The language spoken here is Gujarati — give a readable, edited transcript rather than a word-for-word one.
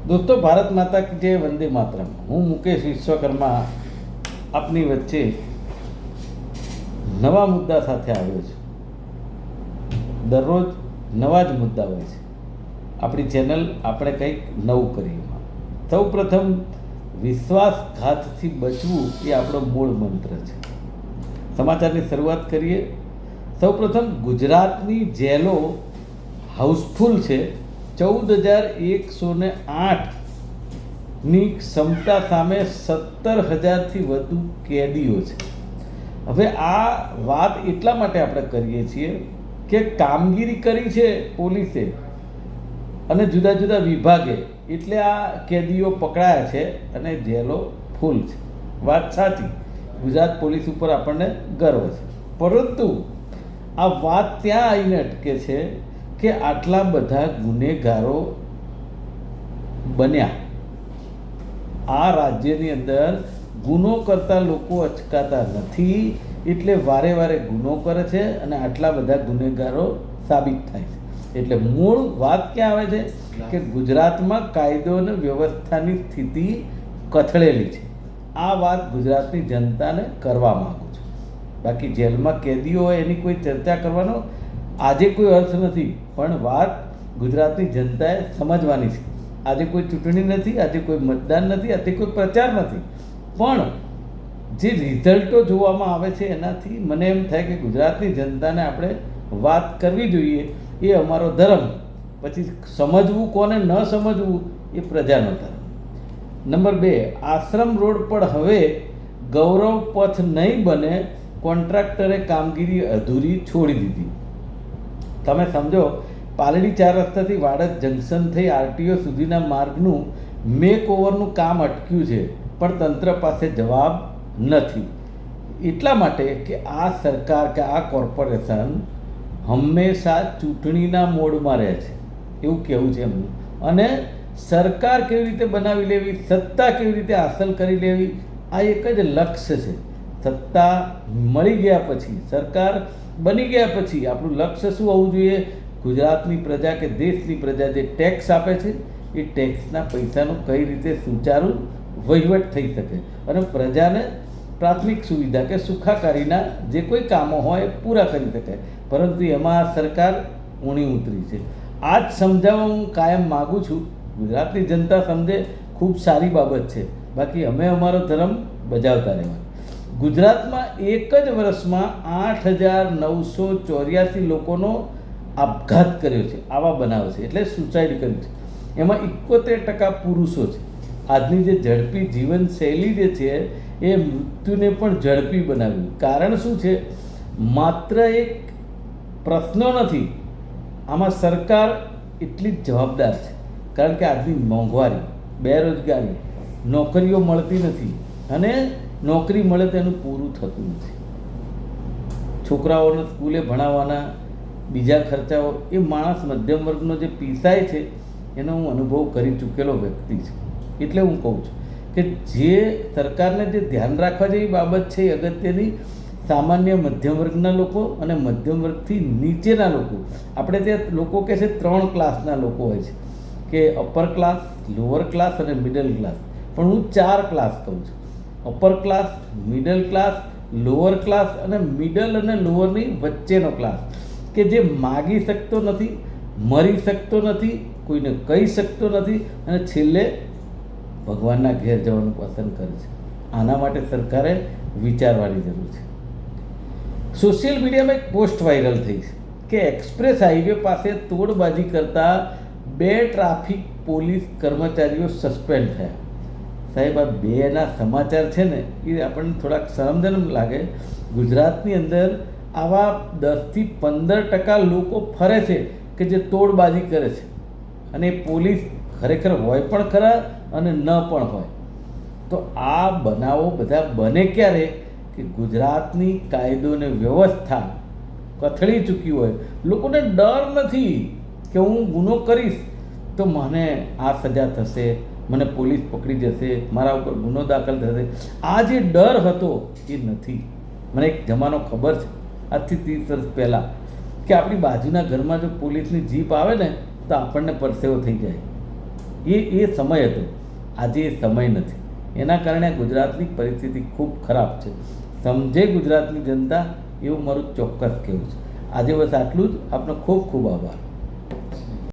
दोस्तों, भारत माता की जय, वंदे मातरम। હું મુકેશ વિશ્વકર્મા આપની વચ્ચે નવા મુદ્દા સાથે આવ્યો છું. દરરોજ નવા જ મુદ્દા હોય છે. આપણી ચેનલ આપણે કંઈક નવું કરીએ. સૌ પ્રથમ, વિશ્વાસઘાતથી બચવું એ આપણો મૂળ મંત્ર છે. સમાચારની શરૂઆત કરીએ. સૌ પ્રથમ, ગુજરાતની જેલો હાઉસફુલ છે. 14,108ની ક્ષમતા સામે 17,000થી વધુ કેદીઓ છે. હવે આ વાત એટલા માટે આપણે કરીએ છીએ કે કામગીરી કરી છે પોલીસે અને જુદા જુદા વિભાગે, એટલે આ કેદીઓ પકડાયા છે અને જેલો ફૂલ છે. વાત સાચી, ગુજરાત પોલીસ ઉપર આપણને ગર્વ છે. પરંતુ આ વાત ત્યાં આવીને અટકે છે કે આટલા બધા ગુનેગારો બન્યા. આ રાજ્યની અંદર ગુનો કરતા લોકો અચકાતા નથી, એટલે વારે વારે ગુનો કરે છે અને આટલા બધા ગુનેગારો સાબિત થાય છે. એટલે મૂળ વાત ક્યાં આવે છે કે ગુજરાતમાં કાયદો અને વ્યવસ્થાની સ્થિતિ કથળેલી છે. આ વાત ગુજરાતની જનતાને કરવા માગું છું. બાકી જેલમાં કેદીઓ હોય એની કોઈ ચર્ચા કરવાનો આજે કોઈ અર્થ નથી, પણ વાત ગુજરાતની જનતાએ સમજવાની છે. આજે કોઈ ચૂંટણી નથી, આજે કોઈ મતદાન નથી, આજે કોઈ પ્રચાર નથી, પણ જે રિઝલ્ટો જોવામાં આવે છે એનાથી મને એમ થાય કે ગુજરાતની જનતાને આપણે વાત કરવી જોઈએ. એ અમારો ધર્મ. પછી સમજવું કોને ન સમજવું એ પ્રજાનો ધર્મ. નંબર 2, આશ્રમ રોડ પર હવે ગૌરવ પથ નહીં બને. કોન્ટ્રાક્ટરે કામગીરી અધૂરી છોડી દીધી. તમે સમજો, પાલડી 4 રસ્તાથી વાડજ જંકશન થઈ આરટીઓ સુધીના માર્ગનું મેક ઓવરનું કામ અટક્યું છે, પણ તંત્ર પાસે જવાબ નથી. એટલા માટે કે આ સરકાર કે આ કોર્પોરેશન હંમેશા ચૂંટણીના મોડમાં રહે છે, એવું કહેવું છે એમનું. અને સરકાર કેવી રીતે બનાવી લેવી, સત્તા કેવી રીતે હાંસલ કરી લેવી, આ એક જ લક્ષ્ય છે. સત્તા મળી ગયા પછી, સરકાર બની ગયા પછી આપણું લક્ષ્ય શું હોવું જોઈએ? ગુજરાતની પ્રજા કે દેશની પ્રજા જે ટેક્સ આપે છે એ ટેક્સના પૈસાનો કઈ રીતે સુચારુ વહીવટ થઈ શકે અને પ્રજાને પ્રાથમિક સુવિધા કે સુખાકારીના જે કોઈ કામો હોય એ પૂરા કરી શકાય. પરંતુ એમાં આ સરકાર ઊણી ઉતરી છે. આ જ સમજાવવા હું કાયમ માગું છું. ગુજરાતની જનતા સમજે, ખૂબ સારી બાબત છે. બાકી અમે અમારો ધર્મ બજાવતા રહેવા. ગુજરાતમાં એક જ વર્ષમાં 8,984 લોકોનો આપઘાત કર્યો છે. આવા બનાવ છે, એટલે સુસાઇડ કર્યું છે. એમાં 71% પુરુષો છે. આજની જે ઝડપી જીવનશૈલી જે છે એ મૃત્યુને પણ ઝડપી બનાવ્યું. કારણ શું છે? માત્ર એક પ્રશ્નો નથી, આમાં સરકાર એટલી જ જવાબદાર છે. કારણ કે આજની મોંઘવારી, બેરોજગારી, નોકરીઓ મળતી નથી અને નોકરી મળે તો એનું પૂરું થતું નથી. છોકરાઓને સ્કૂલે ભણાવવાના બીજા ખર્ચાઓ, એ માણસ મધ્યમ વર્ગનો જે પીસાય છે એનો હું અનુભવ કરી ચૂકેલો વ્યક્તિ છું. એટલે હું કહું છું કે જે સરકારને જે ધ્યાન રાખવા જેવી બાબત છે એ અગત્યની, સામાન્ય મધ્યમ વર્ગના લોકો અને મધ્યમ વર્ગથી નીચેના લોકો. આપણે ત્યાં લોકો કહે છે 3 ક્લાસના લોકો હોય છે, કે અપર ક્લાસ, લોઅર ક્લાસ અને મિડલ ક્લાસ. પણ હું 4 ક્લાસ કહું છું: upper class, middle class, lower class અને મિડલ અને લોઅરની વચ્ચેનો ક્લાસ, કે જે માગી શકતો નથી, મરી શકતો નથી, કોઈને કહી શકતો નથી અને છેલ્લે ભગવાનના ઘેર જવાનું પસંદ કરે છે. આના માટે સરકારે વિચારવાની જરૂર છે. સોશિયલ મીડિયામાં એક પોસ્ટ વાયરલ થઈ છે કે એક્સપ્રેસ હાઈવે પાસે તોડબાજી કરતા 2 ટ્રાફિક પોલીસ કર્મચારીઓ સસ્પેન્ડ થયા. સાહેબ, આ 2ના સમાચાર છે ને એ આપણને થોડાક શરમજનક લાગે. ગુજરાતની અંદર આવા 10થી 15% લોકો ફરે છે કે જે તોડબાજી કરે છે, અને પોલીસ ખરેખર હોય પણ ખરા અને ન પણ હોય. તો આ બનાવો બધા બને ક્યારે? કે ગુજરાતની કાયદો અને વ્યવસ્થા કથળી ચૂકી હોય. લોકોને ડર નથી કે હું ગુનો કરીશ તો મને આ સજા થશે, મને પોલીસ પકડી જશે, મારા ઉપર ગુનો દાખલ થશે. આ જે ડર હતો એ નથી. મને એક જમાનો ખબર છે, આજથી 30 વર્ષ પહેલાં, કે આપણી બાજુના ઘરમાં જો પોલીસની જીપ આવે ને તો આપણને પરસેવો થઈ જાય. એ સમય હતો. આજે એ સમય નથી. એના કારણે ગુજરાતની પરિસ્થિતિ ખૂબ ખરાબ છે. સમજે ગુજરાતની જનતા એવું મારું ચોક્કસ કહેવું છે. આજે બસ આટલું જ. આપનો ખૂબ ખૂબ આભાર.